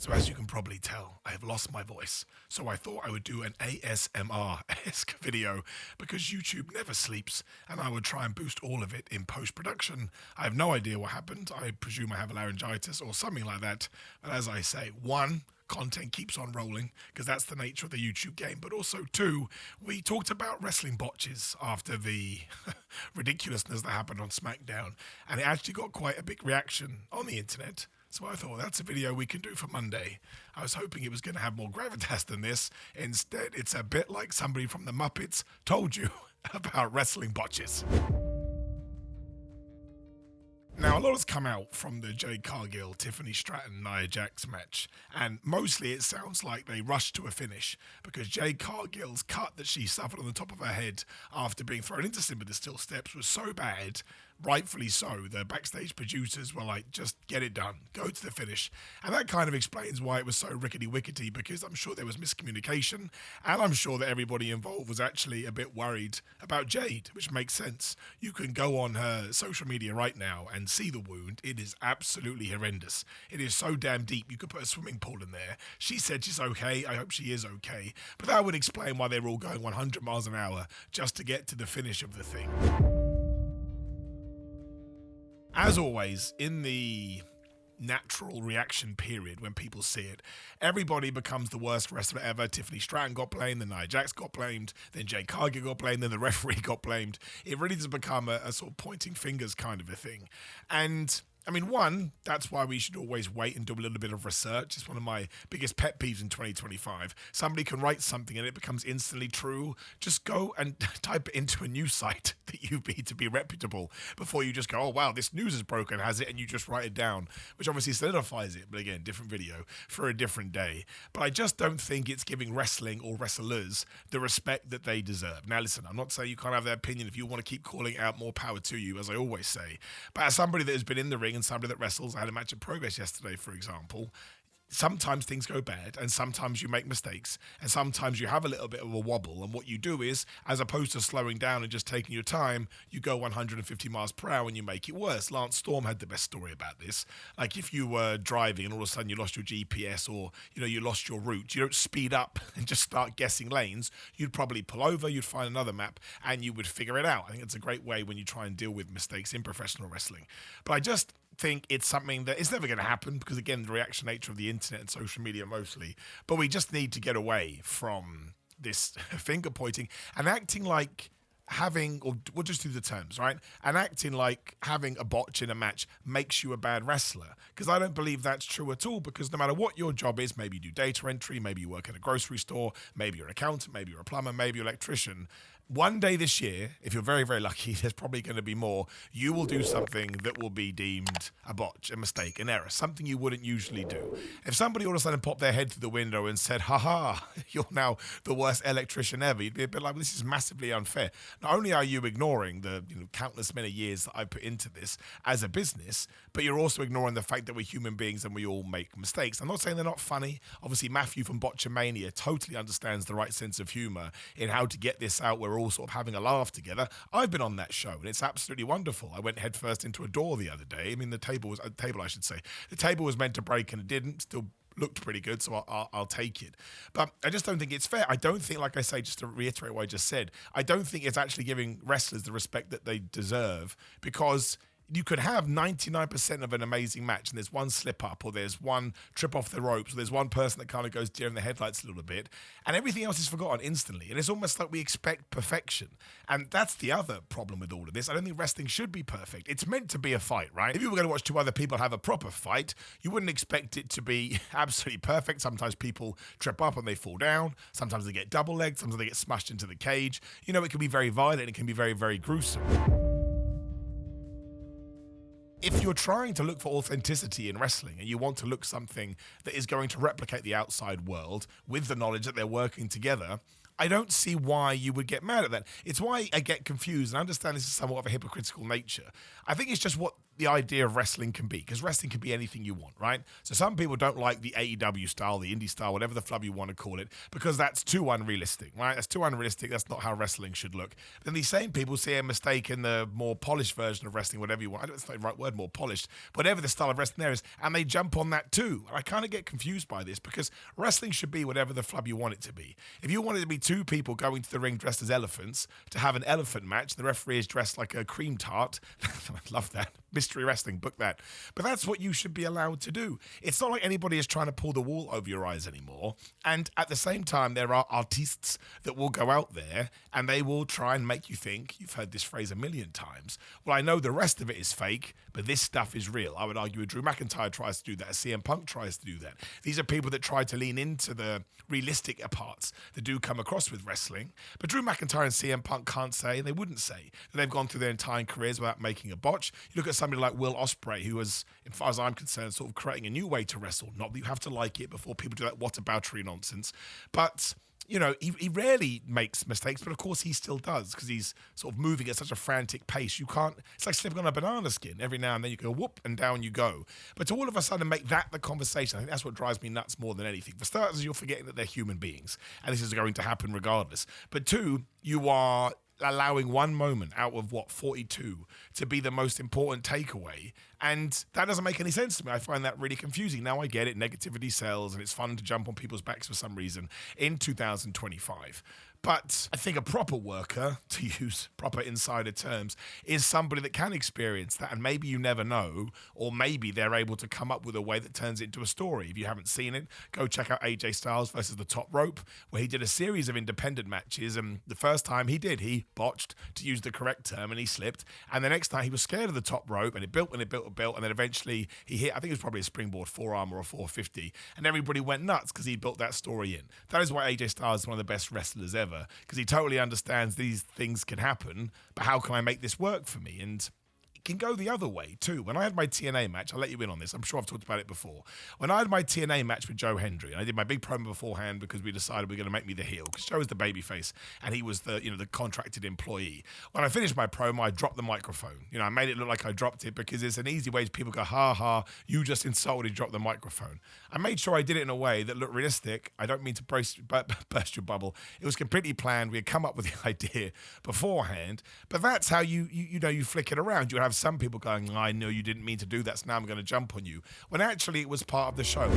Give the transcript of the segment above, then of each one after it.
So as you can probably tell, I have lost my voice. So I thought I would do an ASMR-esque video because YouTube never sleeps and I would try and boost all of it in post-production. I have no idea what happened. I presume I have laryngitis or something like that. But as I say, one, content keeps on rolling because that's the nature of the YouTube game. But also two, we talked about wrestling botches after the ridiculousness that happened on SmackDown. And it actually got quite a big reaction on the internet. So I thought that's a video we can do for Monday. I was hoping it was going to have more gravitas than this. Instead, it's a bit like somebody from the Muppets told you about wrestling botches. Now, a lot has come out from the Jade Cargill, Tiffany Stratton, Nia Jax match, and mostly it sounds like they rushed to a finish because Jade Cargill's cut that she suffered on the top of her head after being thrown into Simba Still Steps was so bad, rightfully so. The backstage producers were like, just get it done, go to the finish. And that kind of explains why it was so rickety-wickety, because I'm sure there was miscommunication, and I'm sure that everybody involved was actually a bit worried about Jade, which makes sense. You can go on her social media right now and see the wound. It is absolutely horrendous. It is so damn deep, you could put a swimming pool in there. She said she's okay. I hope she is okay. But that would explain why they were all going 100 miles an hour just to get to the finish of the thing. As always, in the natural reaction period when people see it, everybody becomes the worst wrestler ever. Tiffany Stratton got blamed, then Nia Jax got blamed, then Jade Cargill got blamed, then the referee got blamed. It really does become a sort of pointing fingers kind of a thing. And I mean, one, that's why we should always wait and do a little bit of research. It's one of my biggest pet peeves in 2025. Somebody can write something and it becomes instantly true. Just go and type it into a news site that you be to be reputable before you just go, oh, wow, this news is broken, has it? And you just write it down, which obviously solidifies it. But again, different video for a different day. But I just don't think it's giving wrestling or wrestlers the respect that they deserve. Now, listen, I'm not saying you can't have their opinion. If you want to keep calling it out, more power to you, as I always say. But as somebody that has been in the ring and somebody that wrestles, I had a match of Progress yesterday, for example. Sometimes things go bad and sometimes you make mistakes and sometimes you have a little bit of a wobble, and what you do is, as opposed to slowing down and just taking your time, you go 150 miles per hour and you make it worse. Lance Storm had the best story about this. Like, if you were driving and all of a sudden you lost your GPS, or you lost your route, you don't speed up and just start guessing lanes. You'd probably pull over, you'd find another map, and you would figure it out. I think it's a great way when you try and deal with mistakes in professional wrestling. But I just think it's something that is never going to happen because, again, the reaction nature of the internet and social media mostly. But we just need to get away from this finger pointing and acting like having, or we'll just do the terms, right? And acting like having a botch in a match makes you a bad wrestler. Because I don't believe that's true at all, because no matter what your job is, maybe you do data entry, maybe you work at a grocery store, maybe you're an accountant, maybe you're a plumber, maybe you're an electrician. One day this year, if you're very, very lucky, there's probably going to be more, you will do something that will be deemed a botch, a mistake, an error, something you wouldn't usually do. If somebody all of a sudden popped their head through the window and said, haha, you're now the worst electrician ever, you'd be a bit like, well, this is massively unfair. Not only are you ignoring the countless many years that I put into this as a business, but you're also ignoring the fact that we're human beings and we all make mistakes. I'm not saying they're not funny. Obviously, Matthew from Botchamania totally understands the right sense of humor in how to get this out. We're all sort of having a laugh together. I've been on that show and it's absolutely wonderful. I went headfirst into a door the other day. I mean, the table was meant to break and it didn't. Still looked pretty good, so I'll take it. But I just don't think it's fair. I don't think, like I say, just to reiterate what I just said, I don't think it's actually giving wrestlers the respect that they deserve, because you could have 99% of an amazing match and there's one slip up, or there's one trip off the ropes, or there's one person that kind of goes deer in the headlights a little bit, and everything else is forgotten instantly. And it's almost like we expect perfection. And that's the other problem with all of this. I don't think wrestling should be perfect. It's meant to be a fight, right? If you were going to watch two other people have a proper fight, you wouldn't expect it to be absolutely perfect. Sometimes people trip up and they fall down. Sometimes they get double-legged. Sometimes they get smashed into the cage. It can be very violent. It can be very, very gruesome. If you're trying to look for authenticity in wrestling and you want to look something that is going to replicate the outside world with the knowledge that they're working together, I don't see why you would get mad at that. It's why I get confused, and I understand this is somewhat of a hypocritical nature. I think it's just what the idea of wrestling can be, because wrestling can be anything you want, right? So some people don't like the AEW style, the indie style, whatever the flub you want to call it, because that's too unrealistic, right? That's too unrealistic. That's not how wrestling should look. Then these same people see a mistake in the more polished version of wrestling, whatever you want. I don't know if it's the right word, more polished, whatever the style of wrestling there is, and they jump on that too. And I kind of get confused by this, because wrestling should be whatever the flub you want it to be. If you want it to be two people going to the ring dressed as elephants to have an elephant match, the referee is dressed like a cream tart. I love that. Mystery wrestling, book that. But that's what you should be allowed to do. It's not like anybody is trying to pull the wool over your eyes anymore. And at the same time, there are artists that will go out there and they will try and make you think, you've heard this phrase a million times, well, I know the rest of it is fake, but this stuff is real. I would argue Drew McIntyre tries to do that, CM Punk tries to do that. These are people that try to lean into the realistic parts that do come across with wrestling. But Drew McIntyre and CM Punk can't say, and they wouldn't say, that they've gone through their entire careers without making a botch. You look at somebody like Will Ospreay, who was, as far as I'm concerned, sort of creating a new way to wrestle. Not that you have to like it before people do that whataboutery nonsense. But, you know, he rarely makes mistakes, but of course he still does, because he's sort of moving at such a frantic pace. You can't, it's like slipping on a banana skin. Every now and then you go whoop and down you go. But to all of a sudden make that the conversation, I think that's what drives me nuts more than anything. For starters, you're forgetting that they're human beings, and this is going to happen regardless. But two, you are allowing one moment out of 42 to be the most important takeaway, and that doesn't make any sense to me. I find that really confusing. Now I get it, negativity sells, and it's fun to jump on people's backs for some reason in 2025. But I think a proper worker, to use proper insider terms, is somebody that can experience that, and maybe you never know, or maybe they're able to come up with a way that turns it into a story. If you haven't seen it, go check out AJ Styles versus the Top Rope, where he did a series of independent matches, and the first time he botched, to use the correct term, and he slipped, and the next time he was scared of the top rope, and it built and it built and built, and then eventually he hit, I think it was probably a springboard forearm or a 450, and everybody went nuts because he built that story in. That is why AJ Styles is one of the best wrestlers ever, because he totally understands these things can happen, but how can I make this work for me? And it can go the other way too. When I had my TNA match, I'll let you in on this, I'm sure I've talked about it before. When I had my TNA match with Joe Hendry, and I did my big promo beforehand because we decided we were going to make me the heel, because Joe was the babyface and he was the contracted employee. When I finished my promo, I dropped the microphone. I made it look like I dropped it because it's an easy way for people to go, ha ha, you just insulted, drop the microphone. I made sure I did it in a way that looked realistic. I don't mean to burst your bubble. It was completely planned. We had come up with the idea beforehand, but that's how you flick it around. You have some people going, I know you didn't mean to do that, so now I'm going to jump on you. When actually it was part of the show.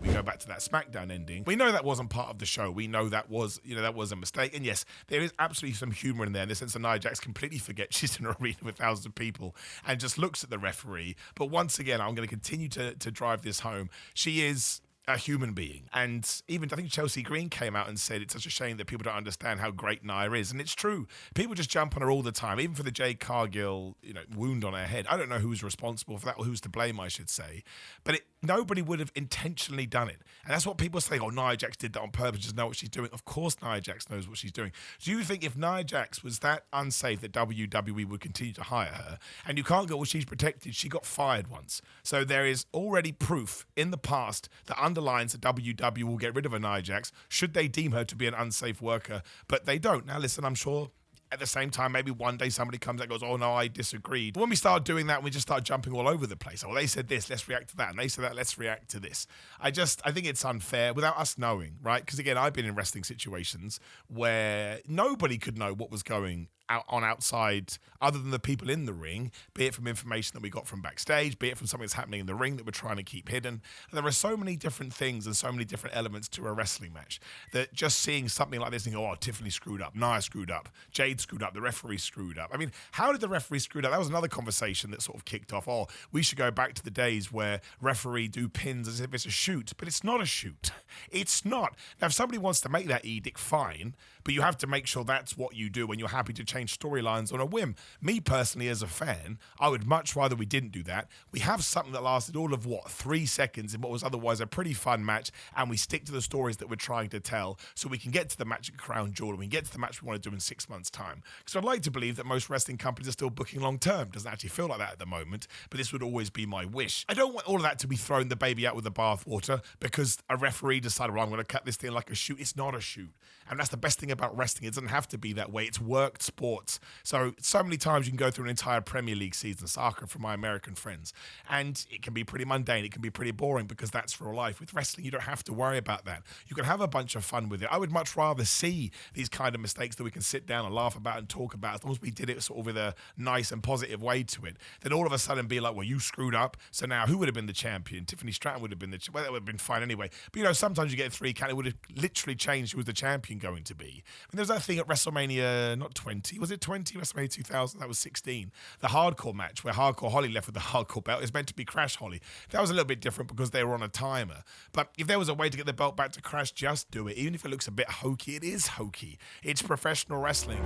We go back to that SmackDown ending. We know that wasn't part of the show. We know that was a mistake. And yes, there is absolutely some humor in there in the sense that Nia Jax completely forgets she's in an arena with thousands of people and just looks at the referee. But once again, I'm going to continue to drive this home. She is a human being. And even I think Chelsea Green came out and said it's such a shame that people don't understand how great Nia is. And it's true. People just jump on her all the time, even for the Jade Cargill wound on her head. I don't know who's responsible for that or who's to blame, I should say. But nobody would have intentionally done it. And that's what people say, Nia Jax did that on purpose, just know what she's doing. Of course Nia Jax knows what she's doing. Do you think if Nia Jax was that unsafe that WWE would continue to hire her? And you can't go, well, she's protected. She got fired once. So there is already proof in the past that underlines that WWE will get rid of a Nia Jax should they deem her to be an unsafe worker. But they don't. Now, listen, I'm sure at the same time, maybe one day somebody comes out and goes, oh, no, I disagreed. When we start doing that, we just start jumping all over the place. Oh, they said this, let's react to that. And they said that, let's react to this. I think it's unfair without us knowing, right? Because, again, I've been in wrestling situations where nobody could know what was going on outside other than the people in the ring, be it from information that we got from backstage, be it from something that's happening in the ring that we're trying to keep hidden. There are so many different things and so many different elements to a wrestling match that just seeing something like this and go, oh, Tiffany screwed up, Nia screwed up, Jade screwed up, the referee screwed up. I mean, how did the referee screw up? That was another conversation that sort of kicked off. Oh, we should go back to the days where referee do pins as if it's a shoot, but it's not a shoot. It's not. Now, if somebody wants to make that edict, fine, but you have to make sure that's what you do when you're happy to change change storylines on a whim. Me personally, as a fan, I would much rather we didn't do that. We have something that lasted all of 3 seconds in what was otherwise a pretty fun match, and we stick to the stories that we're trying to tell, so we can get to the match at Crown Jewel and we can get to the match we want to do in 6 months' time. Because I'd like to believe that most wrestling companies are still booking long term. Doesn't actually feel like that at the moment, but this would always be my wish. I don't want all of that to be throwing the baby out with the bathwater because a referee decided, well, I'm going to cut this thing like a shoot. It's not a shoot. And that's the best thing about wrestling. It doesn't have to be that way. It's worked sports. So many times you can go through an entire Premier League season, soccer from my American friends, and it can be pretty mundane. It can be pretty boring because that's real life. With wrestling, you don't have to worry about that. You can have a bunch of fun with it. I would much rather see these kind of mistakes that we can sit down and laugh about and talk about, as long as we did it sort of with a nice and positive way to it, then all of a sudden be like, well, you screwed up, so now who would have been the champion? Tiffany Stratton would have been well, that would have been fine anyway. But sometimes you get 3 count, it would have literally changed who was the champion going to be. I mean, there was that thing at WrestleMania, not 20, was it 20? WrestleMania 2000, that was 16. The hardcore match where Hardcore Holly left with the hardcore belt. It was meant to be Crash Holly. That was a little bit different because they were on a timer. But if there was a way to get the belt back to Crash, just do it. Even if it looks a bit hokey, it is hokey. It's professional wrestling.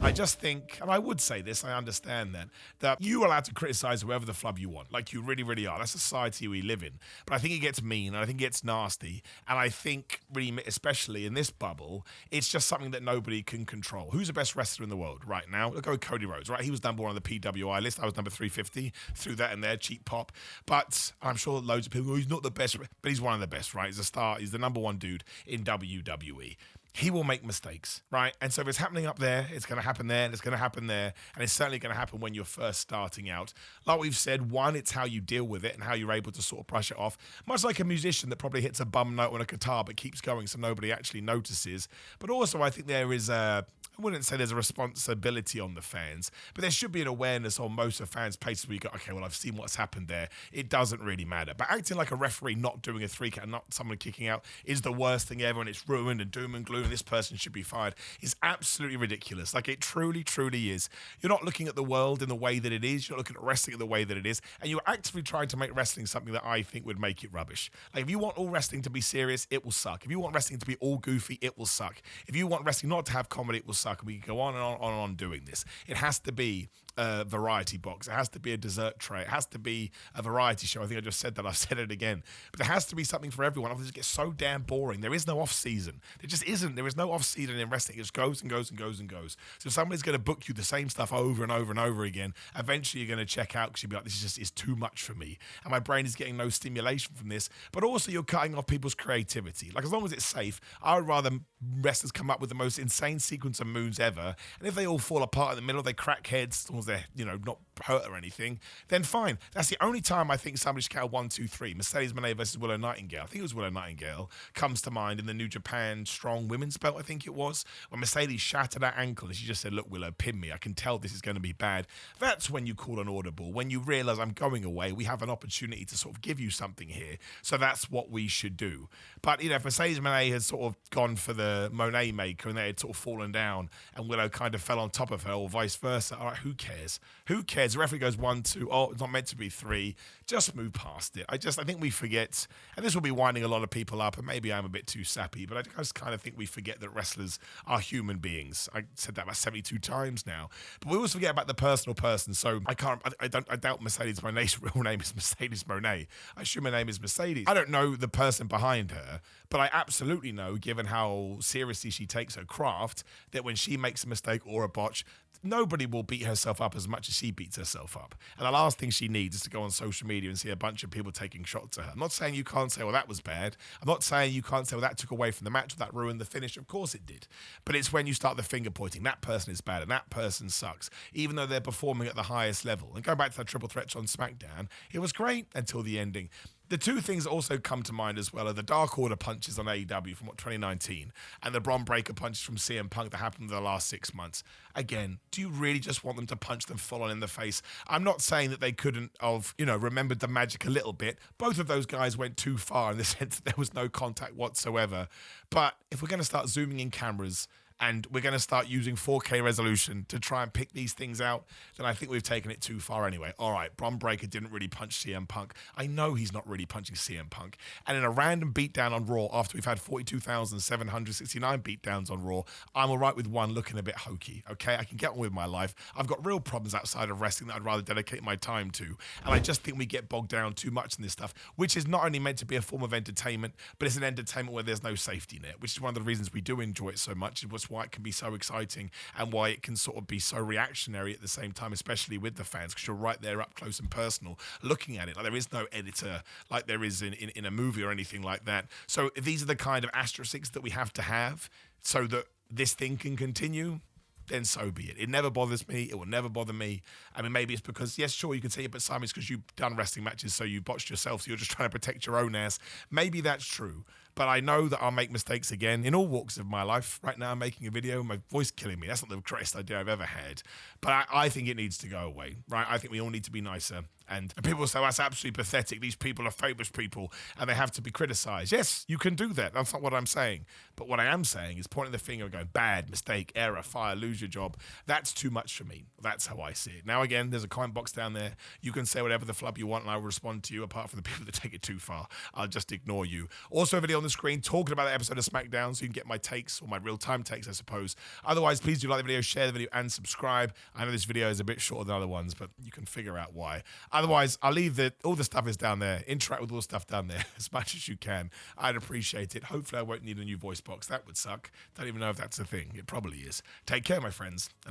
I just think, and I would say this, I understand that you are allowed to criticize whoever the flub you want. Like, you really, really are. That's the society we live in. But I think it gets mean, and I think it gets nasty. And I think, really, especially in this bubble, it's just something that nobody can control. Who's the best wrestler in the world right now? Look at Cody Rhodes, right? He was number 1 on the PWI list. I was number 350. Threw that in there, cheap pop. But I'm sure loads of people go, he's not the best, but he's one of the best, right? He's a star. He's the number 1 dude in WWE. He will make mistakes, right? And so if it's happening up there, it's going to happen there, and it's going to happen there, and it's certainly going to happen when you're first starting out. Like we've said, one, it's how you deal with it and how you're able to sort of brush it off. Much like a musician that probably hits a bum note on a guitar but keeps going so nobody actually notices. But also I think there is I wouldn't say there's a responsibility on the fans, but there should be an awareness on most of fans' places where you go, okay, well, I've seen what's happened there. It doesn't really matter. But acting like a referee not doing a 3 count, not someone kicking out, is the worst thing ever, and it's ruined and doom and gloom, and this person should be fired, is absolutely ridiculous. Like, it truly, truly is. You're not looking at the world in the way that it is. You're not looking at wrestling in the way that it is. And you're actively trying to make wrestling something that I think would make it rubbish. Like, if you want all wrestling to be serious, it will suck. If you want wrestling to be all goofy, it will suck. If you want wrestling not to have comedy, it will suck. And we can go on and on doing this. It has to be a variety box. It has to be a dessert tray. It has to be a variety show. I think I just said that. I've said it again. But there has to be something for everyone. Otherwise it gets so damn boring. There is no off-season. There just isn't. There is no off-season in wrestling. It just goes and goes and goes and goes. So if somebody's going to book you the same stuff over and over and over again, eventually you're going to check out because you'll be like, this is too much for me. And my brain is getting no stimulation from this. But also you're cutting off people's creativity. Like, as long as it's safe, I would rather wrestlers come up with the most insane sequence of moves ever. And if they all fall apart in the middle, they crack heads, as long as they're, not hurt or anything, then fine. That's the only time I think somebody should count 1, 2, 3. Mercedes Moné versus Willow Nightingale. I think it was Willow Nightingale comes to mind in the New Japan Strong Women's Belt, I think it was, when Mercedes shattered her ankle and she just said, look, Willow, pin me. I can tell this is going to be bad. That's when you call an audible. When you realize I'm going away, we have an opportunity to sort of give you something here. So that's what we should do. But, if Mercedes Moné had sort of gone for the Monet maker and they had sort of fallen down and Willow kind of fell on top of her, or vice versa, all right, who cares? Who cares? The referee goes 1, 2, oh, it's not meant to be 3. Just move past it. I think we forget, and this will be winding a lot of people up, and maybe I'm a bit too sappy, but I just kind of think we forget that wrestlers are human beings. I said that about 72 times now. But we always forget about the personal person. So I doubt Mercedes Moné's real name is Mercedes Moné. I assume her name is Mercedes. I don't know the person behind her, but I absolutely know, given how seriously she takes her craft, that when she makes a mistake or a botch, nobody will beat herself up as much as she beats herself up. And the last thing she needs is to go on social media and see a bunch of people taking shots at her. I'm not saying you can't say, well, that was bad. I'm not saying you can't say, well, that took away from the match, or that ruined the finish. Of course it did. But it's when you start the finger pointing. That person is bad and that person sucks, even though they're performing at the highest level. And going back to that triple threat on SmackDown, it was great until the ending. The two things that also come to mind as well are the Dark Order punches on AEW from 2019 and the Bron Breakker punches from CM Punk that happened in the last 6 months. Again, do you really just want them to punch them full on in the face? I'm not saying that they couldn't have, remembered the magic a little bit. Both of those guys went too far in the sense that there was no contact whatsoever. But if we're going to start zooming in cameras and we're going to start using 4K resolution to try and pick these things out, then I think we've taken it too far anyway. All right, Bron Breakker didn't really punch CM Punk. I know he's not really punching CM Punk. And in a random beatdown on Raw, after we've had 42,769 beatdowns on Raw, I'm all right with one looking a bit hokey, okay? I can get on with my life. I've got real problems outside of wrestling that I'd rather dedicate my time to. And I just think we get bogged down too much in this stuff, which is not only meant to be a form of entertainment, but it's an entertainment where there's no safety net, which is one of the reasons we do enjoy it so much. It's why it can be so exciting and why it can sort of be so reactionary at the same time, especially with the fans, because you're right there up close and personal looking at it. Like, there is no editor like there is in a movie or anything like that. So if these are the kind of asterisks that we have to have so that this thing can continue, then so be it. It never bothers me. It will never bother me. I mean, maybe it's because, yes, sure, you can say it, but Simon, it's because you've done wrestling matches, so you botched yourself, so you're just trying to protect your own ass. Maybe that's true. But I know that I'll make mistakes again in all walks of my life. Right now, I'm making a video, my voice killing me. That's not the greatest idea I've ever had. But I think it needs to go away, right? I think we all need to be nicer. And people say, that's absolutely pathetic. These people are famous people and they have to be criticized. Yes, you can do that. That's not what I'm saying. But what I am saying is pointing the finger and going, bad, mistake, error, fire, lose your job. That's too much for me. That's how I see it. Now, again, there's a comment box down there. You can say whatever the flub you want and I will respond to you, apart from the people that take it too far. I'll just ignore you. Also, a video on the screen talking about that episode of SmackDown, so you can get my takes, or my real-time takes, I suppose. Otherwise, please do like the video, share the video, and subscribe. I know this video is a bit shorter than other ones, but you can figure out why. Otherwise, I'll leave all the stuff is down there. Interact with all the stuff down there as much as you can. I'd appreciate it. Hopefully, I won't need a new voice box. That would suck. Don't even know if that's a thing. It probably is. Take care, my friends.